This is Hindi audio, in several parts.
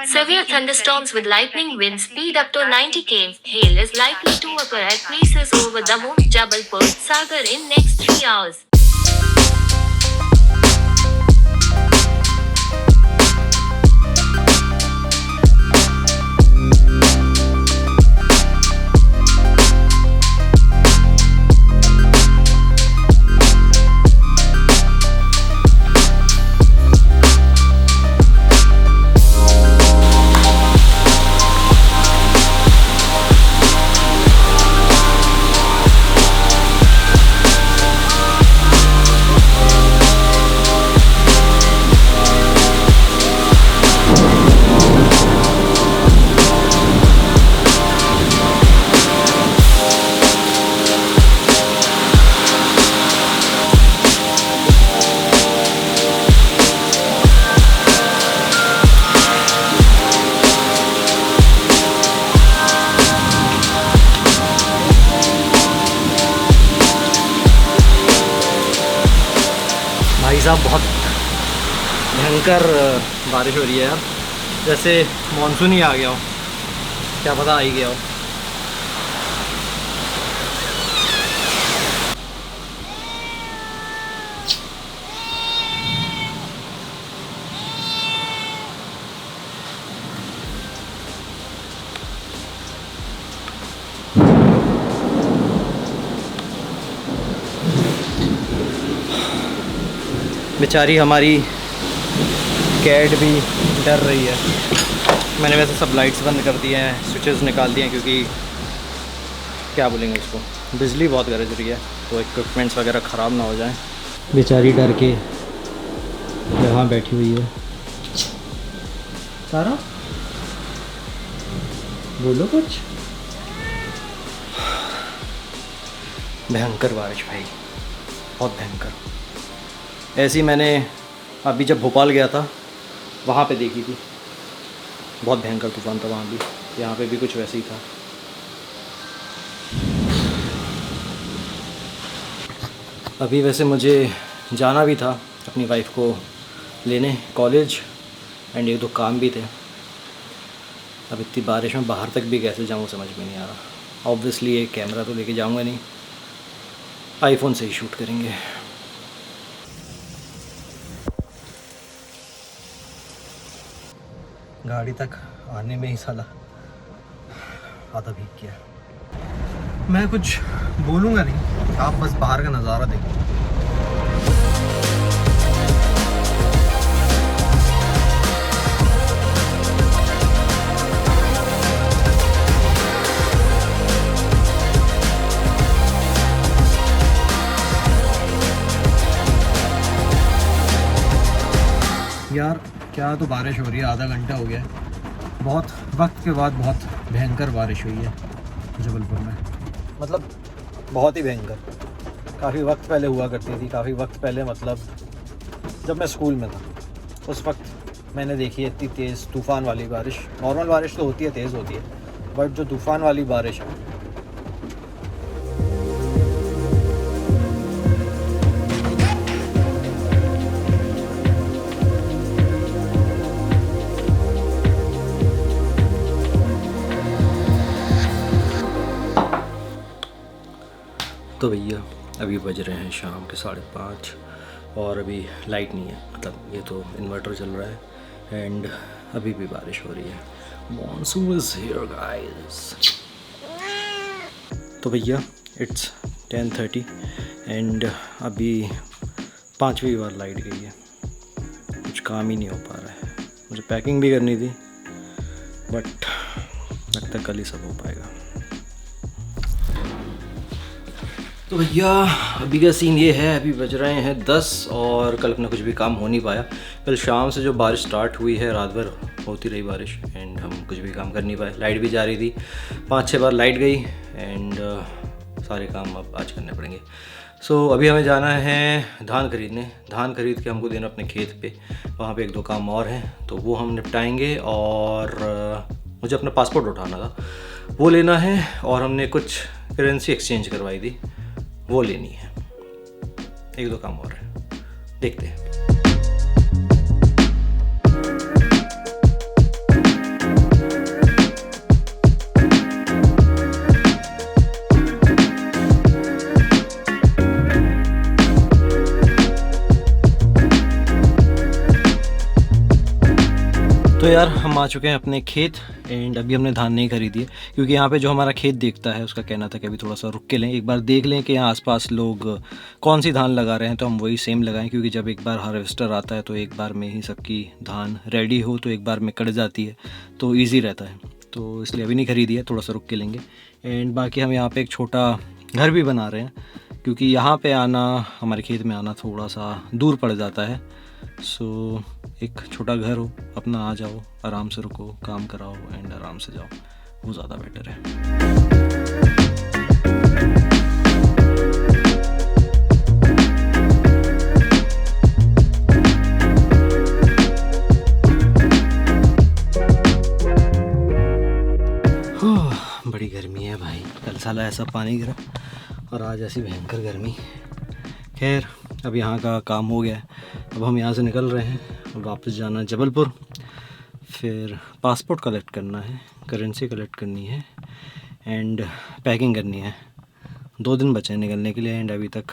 Severe thunderstorms with lightning winds speed up to 90 km. Hail is likely to occur at places over Damoh, Jabalpur, Sagar in next 3 hours. भाई साहब बहुत भयंकर बारिश हो रही है यार, जैसे मानसून ही आ गया हो, क्या पता आ ही गया हो। बेचारी हमारी कैट भी डर रही है। मैंने वैसे सब लाइट्स बंद कर दिए हैं, स्विचेस निकाल दिए हैं, क्योंकि क्या बोलेंगे उसको, बिजली बहुत गरज रही है तो इक्विपमेंट्स वगैरह ख़राब ना हो जाएं। बेचारी डर के यहाँ बैठी हुई है। सारा बोलो कुछ। भयंकर बारिश भाई, बहुत भयंकर। ऐसी मैंने अभी जब भोपाल गया था वहाँ पे देखी थी, बहुत भयंकर तूफ़ान था वहाँ भी। यहाँ पे भी कुछ वैसे ही था। अभी वैसे मुझे जाना भी था अपनी वाइफ को लेने कॉलेज, एंड एक दो काम भी थे। अब इतनी बारिश में बाहर तक भी कैसे जाऊँ समझ में नहीं आ रहा। ऑब्वियसली एक कैमरा तो लेके जाऊँगा नहीं, आईफोन से ही शूट करेंगे। गाड़ी तक आने में ही साला आधा भीग गया। मैं कुछ बोलूँगा नहीं, आप बस बाहर का नज़ारा देखो। यार क्या तो बारिश हो रही है, आधा घंटा हो गया है। बहुत वक्त के बाद बहुत भयंकर बारिश हुई है जबलपुर में, मतलब बहुत ही भयंकर। काफ़ी वक्त पहले हुआ करती थी, काफ़ी वक्त पहले मतलब जब मैं स्कूल में था उस वक्त मैंने देखी है इतनी तेज़ तूफ़ान वाली बारिश। नॉर्मल बारिश तो होती है, तेज़ होती है, बट जो तूफ़ान वाली बारिश है तो भैया अभी बज रहे हैं शाम के 5:30 और अभी लाइट नहीं है, मतलब ये तो इन्वर्टर चल रहा है, एंड अभी भी बारिश हो रही है। Monsoon is here guys. तो भैया इट्स 10:30 एंड अभी 5वीं बार लाइट गई है। कुछ काम ही नहीं हो पा रहा है। मुझे पैकिंग भी करनी थी, बट लगता है कल ही सब हो पाएगा। तो भैया अभी का सीन ये है, अभी बज रहे हैं 10 और कल अपना कुछ भी काम हो नहीं पाया। कल शाम से जो बारिश स्टार्ट हुई है, रात भर होती रही बारिश, एंड हम कुछ भी काम कर नहीं पाए। लाइट भी जा रही थी, 5-6 बार लाइट गई, एंड सारे काम अब आज करने पड़ेंगे। सो अभी हमें जाना है धान खरीदने। धान खरीद के हमको देना अपने खेत पे, वहाँ पे 1-2 काम और हैं तो वो हम निपटाएंगे। और मुझे अपना पासपोर्ट उठाना था, वो लेना है, और हमने कुछ करेंसी एक्सचेंज करवाई थी, वो लेनी है। 1-2 काम और है, देखते हैं। यार हम आ चुके हैं अपने खेत एंड अभी हमने धान नहीं खरीदी है क्योंकि यहाँ पे जो हमारा खेत देखता है उसका कहना था कि अभी थोड़ा सा रुक के लें, एक बार देख लें कि यहाँ आसपास लोग कौन सी धान लगा रहे हैं तो हम वही सेम लगाएं, क्योंकि जब एक बार हार्वेस्टर आता है तो एक बार में ही सबकी धान रेडी हो तो एक बार में कट जाती है तो ईजी रहता है, तो इसलिए अभी नहीं खरीदी है, थोड़ा सा रुक के लेंगे। एंड बाकी हम यहाँ पर एक छोटा घर भी बना रहे हैं क्योंकि यहाँ पर आना, हमारे खेत में आना थोड़ा सा दूर पड़ जाता है। सो एक छोटा घर हो अपना, आ जाओ आराम से, रुको, काम कराओ एंड आराम से जाओ, वो ज़्यादा बेटर है। बड़ी गर्मी है भाई, कल साला ऐसा पानी गिरा और आज ऐसी भयंकर गर्मी। खैर अब यहाँ का काम हो गया है, अब हम यहाँ से निकल रहे हैं, अब वापस जाना है जबलपुर, फिर पासपोर्ट कलेक्ट करना है, करेंसी कलेक्ट करनी है एंड पैकिंग करनी है। 2 दिन बचे हैं निकलने के लिए एंड अभी तक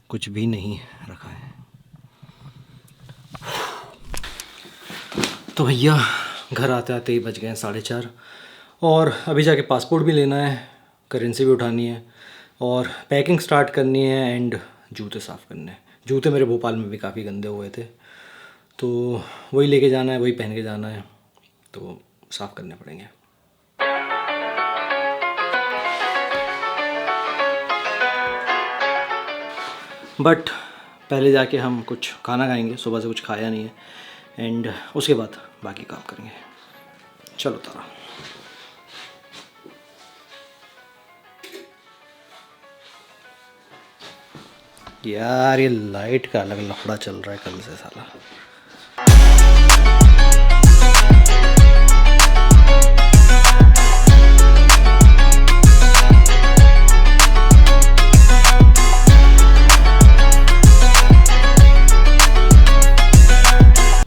कुछ भी नहीं रखा है। तो भैया घर आते आते ही बज गए हैं 4:30 और अभी जाके पासपोर्ट भी लेना है, करेंसी भी उठानी है और पैकिंग स्टार्ट करनी है एंड जूते साफ़ करने हैं। जूते मेरे भोपाल में भी काफ़ी गंदे हुए थे तो वही लेके जाना है, वही पहन के जाना है, तो साफ़ करने पड़ेंगे। बट पहले जाके हम कुछ खाना खाएंगे, सुबह से कुछ खाया नहीं है एंड उसके बाद बाकी काम करेंगे। चलो तारा। यार ये लाइट का अलग लफड़ा चल रहा है कल से साला।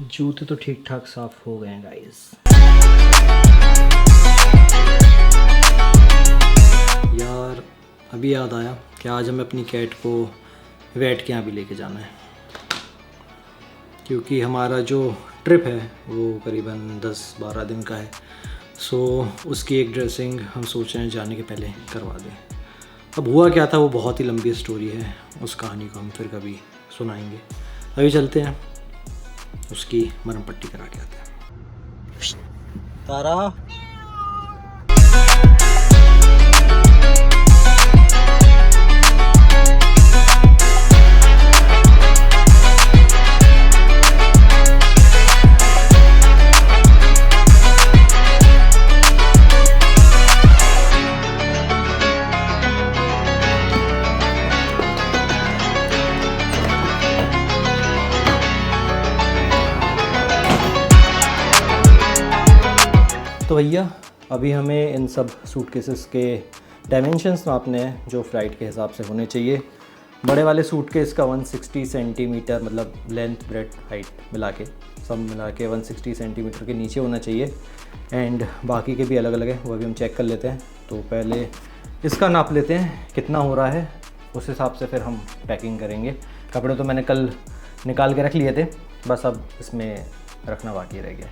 जूते तो ठीक ठाक साफ हो गए हैं गाइस। यार अभी याद आया कि आज हमें अपनी कैट को वेट के यहाँ भी लेके जाना है क्योंकि हमारा जो ट्रिप है वो करीबन 10-12 दिन का है। सो उसकी एक ड्रेसिंग हम सोच रहे हैं जाने के पहले करवा दें। अब हुआ क्या था वो बहुत ही लंबी स्टोरी है, उस कहानी को हम फिर कभी सुनाएंगे। अभी चलते हैं, उसकी मरहम पट्टी करा के आते हैं। तारा तो भैया अभी हमें इन सब सूटकेसेस के डायमेंशंस नापने हैं जो फ़्लाइट के हिसाब से होने चाहिए। बड़े वाले सूटकेस का 160 सेंटीमीटर, मतलब लेंथ ब्रेथ हाइट मिला के, सब मिला के 160 सेंटीमीटर के नीचे होना चाहिए एंड बाकी के भी अलग अलग है, वो अभी हम चेक कर लेते हैं। तो पहले इसका नाप लेते हैं कितना हो रहा है, उस हिसाब से फिर हम पैकिंग करेंगे। कपड़े तो मैंने कल निकाल के रख लिए थे, बस अब इसमें रखना बाकी रह गया।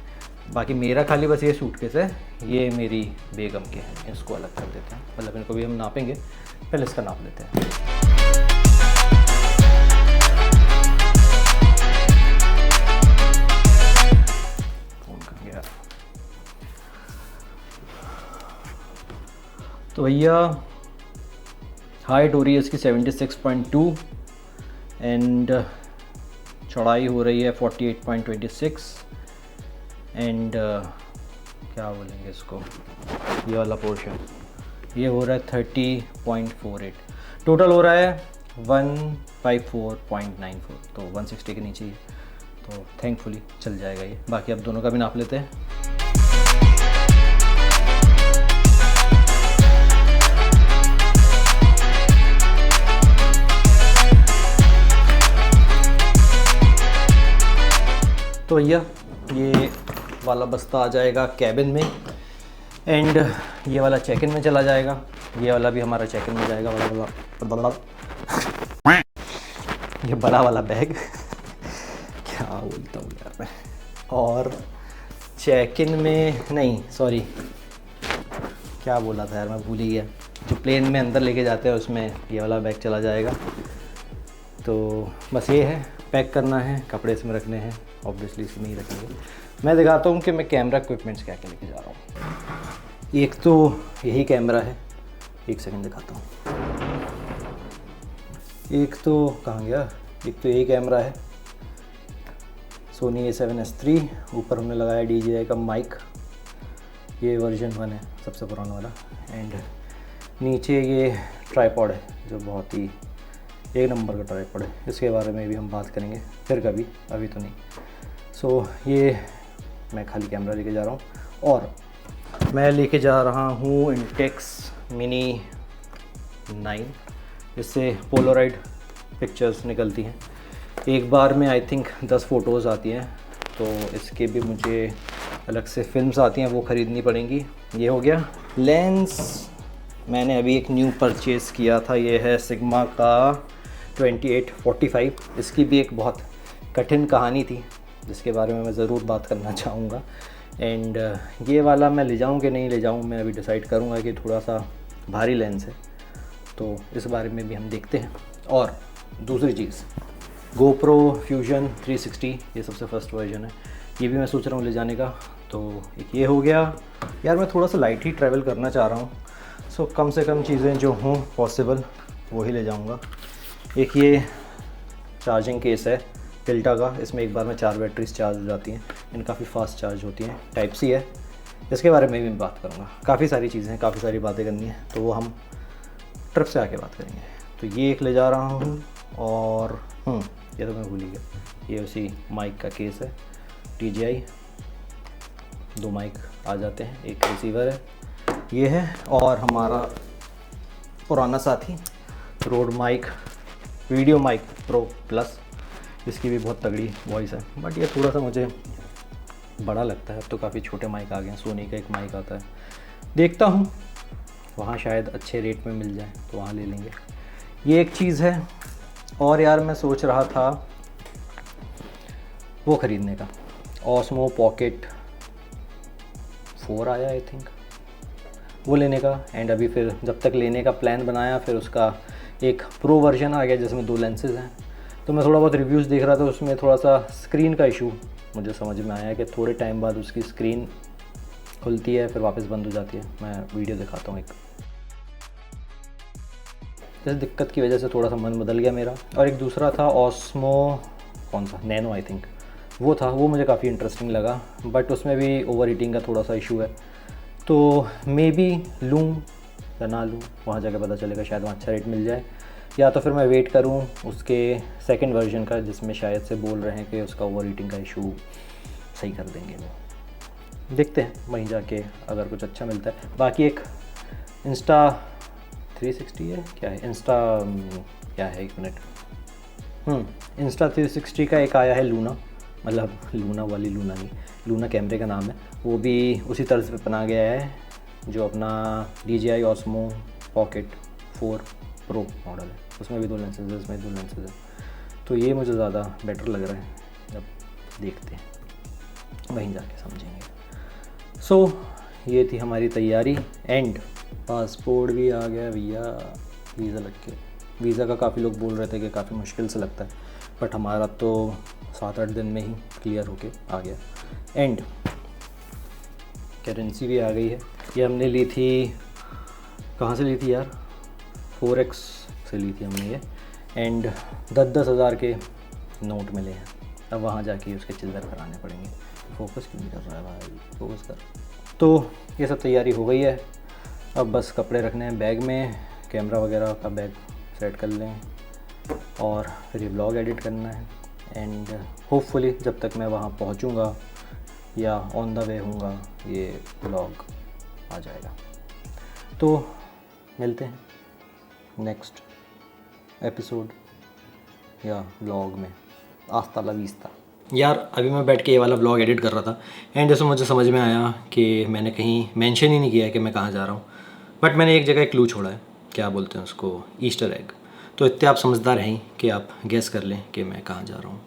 बाकी मेरा खाली बस ये सूटकेस है, ये मेरी बेगम के हैं, इसको अलग कर देते हैं, मतलब इनको भी हम नापेंगे, पहले इसका नाप लेते हैं। फोन कर गया। तो भैया हाइट हो रही है इसकी 76.2 एंड चौड़ाई हो रही है 48.26 एंड क्या बोलेंगे इसको, ये वाला पोर्शन ये हो रहा है 30.48, टोटल हो रहा है 154.94, तो 160 के नीचे ही, तो थैंकफुली चल जाएगा ये। बाकी अब दोनों का भी नाप लेते हैं। तो भैया ये वाला बस्ता आ जाएगा कैबिन में एंड ये वाला चेक इन में चला जाएगा, ये वाला भी हमारा चेक इन में जाएगा, ये बड़ा वाला बैग क्या बोलता हूँ यार मैं, और चेक इन में नहीं, सॉरी क्या बोला था यार, मैं भूल ही गया। जो प्लेन में अंदर लेके जाते हैं उसमें ये वाला बैग चला जाएगा। तो बस ये है, पैक करना है, कपड़े इसमें रखने हैं, ऑब्वियसली इसमें ही रखेंगे। मैं दिखाता हूँ कि मैं कैमरा इक्विपमेंट्स क्या क्या लेके जा रहा हूँ। एक तो यही कैमरा है, एक सेकंड दिखाता हूँ। एक तो कहाँ गया, एक तो यही कैमरा है सोनी A7S3। ऊपर हमने लगाया DJI का माइक, ये वर्जन 1 है, सबसे पुराना वाला। एंड नीचे ये ट्राइपॉड है जो बहुत ही एक नंबर का ट्राइपॉड है, इसके बारे में भी हम बात करेंगे फिर कभी, अभी तो नहीं। सो ये मैं खाली कैमरा लेके जा रहा हूँ। और मैं लेके जा रहा हूँ इंटेक्स मिनी 9। इससे पोलराइड पिक्चर्स निकलती हैं, एक बार में आई थिंक 10 फ़ोटोज़ आती हैं। तो इसके भी मुझे अलग से फिल्म्स आती हैं, वो ख़रीदनी पड़ेंगी। ये हो गया। लेंस मैंने अभी एक न्यू परचेज़ किया था, ये है सिग्मा का 2845। इसकी भी एक बहुत कठिन कहानी थी जिसके बारे में मैं ज़रूर बात करना चाहूँगा। एंड ये वाला मैं ले जाऊँ कि नहीं ले जाऊँ, मैं अभी डिसाइड करूँगा कि थोड़ा सा भारी लेंस है, तो इस बारे में भी हम देखते हैं। और दूसरी चीज़, GoPro Fusion 360, ये सबसे फर्स्ट वर्जन है, ये भी मैं सोच रहा हूँ ले जाने का। तो एक ये हो गया। यार मैं थोड़ा सा लाइट ही ट्रैवल करना चाह रहा हूँ, सो कम से कम चीज़ें जो हों पॉसिबल वो ही ले जाऊँगा। एक ये चार्जिंग केस है टिल्टा का, इसमें एक बार में 4 बैटरीज चार्ज हो जाती हैं, इन काफ़ी फास्ट चार्ज होती हैं। टाइप सी है, इसके बारे में भी मैं बात करूँगा। काफ़ी सारी चीज़ें हैं, काफ़ी सारी बातें करनी है, तो वो हम ट्रिप से आके बात करेंगे। तो ये एक ले जा रहा हूँ। और ये तो मैं भूल ही गया, ये उसी माइक का केस है DJI, 2 माइक आ जाते हैं, एक रिसीवर है ये है। और हमारा पुराना साथी Rode mic, video mic pro plus, इसकी भी बहुत तगड़ी वॉइस है, बट ये थोड़ा सा मुझे बड़ा लगता है। अब तो काफ़ी छोटे माइक आ गए हैं, सोनी का एक माइक आता है, देखता हूँ वहाँ शायद अच्छे रेट में मिल जाए तो वहाँ ले लेंगे। ये एक चीज़ है। और यार मैं सोच रहा था वो ख़रीदने का, Osmo Pocket 4 आया आई थिंक, वो लेने का। एंड अभी फिर जब तक लेने का प्लान बनाया, फिर उसका एक प्रो वर्जन आ गया जिसमें 2 लेंसेज हैं। तो मैं थोड़ा बहुत रिव्यूज़ देख रहा था, उसमें थोड़ा सा स्क्रीन का इशू मुझे समझ में आया कि थोड़े टाइम बाद उसकी स्क्रीन खुलती है फिर वापस बंद हो जाती है। मैं वीडियो दिखाता हूँ एक, इस दिक्कत की वजह से थोड़ा सा मन बदल गया मेरा। और एक दूसरा था Osmo, कौन सा, नैनो आई थिंक, वो था, वो मुझे काफ़ी इंटरेस्टिंग लगा, बट उसमें भी ओवर हीटिंग का थोड़ा सा इशू है। तो मे बी लूँ या ना लूँ, वहाँ जाकर पता चलेगा, शायद वहाँ अच्छा रेट मिल जाए, या तो फिर मैं वेट करूँ उसके सेकंड वर्जन का जिसमें शायद से बोल रहे हैं कि उसका ओवर हीटिंग का इशू सही कर देंगे वो। देखते हैं वहीं जाके अगर कुछ अच्छा मिलता है। बाकी एक इंस्टा 360 है, क्या है इंस्टा, क्या है, एक मिनट, इंस्टा 360 का एक आया है लूना, मतलब लूना वाली लूना नहीं, लूना कैमरे का नाम है, वो भी उसी तरह से बना गया है जो अपना DJI Osmo Pocket 4 Pro model है। उसमें भी 2 लेंसेज है, इसमें 2 लेंसेज है। तो ये मुझे ज़्यादा बेटर लग रहा है, जब देखते हैं वहीं जाके समझेंगे। सो ये थी हमारी तैयारी। एंड पासपोर्ट भी आ गया भैया, वीज़ा लग के। वीज़ा का काफ़ी लोग बोल रहे थे कि काफ़ी मुश्किल से लगता है, बट हमारा तो 7-8 दिन में ही क्लियर होके आ गया। एंड करेंसी भी आ गई है, ये हमने ली थी, कहाँ से ली थी यार, Forex से ली थी हमने ये। एंड 10-10 हज़ार के नोट मिले हैं, अब वहाँ जाके उसके चिल्लर भराने पड़ेंगे। फोकस क्यों नहीं कर रहा है भाई, फोकस कर। तो ये सब तैयारी हो गई है, अब बस कपड़े रखने हैं बैग में, कैमरा वगैरह का बैग सेट कर लें और फिर ये व्लॉग एडिट करना है। एंड होपफुली जब तक मैं वहाँ पहुँचूँगा या ऑन द वे होऊंगा ये व्लॉग आ जाएगा। तो मिलते हैं नेक्स्ट एपिसोड या व्लॉग में। आस्ता ला विस्ता। यार अभी मैं बैठ के ये वाला व्लॉग एडिट कर रहा था, एंड जैसे मुझे समझ में आया कि मैंने कहीं मेंशन ही नहीं किया है कि मैं कहाँ जा रहा हूँ, बट मैंने एक जगह एक क्लू छोड़ा है, क्या बोलते हैं उसको, ईस्टर एग। तो इतने आप समझदार हैं कि आप गेस कर लें कि मैं कहाँ जा रहा हूँ।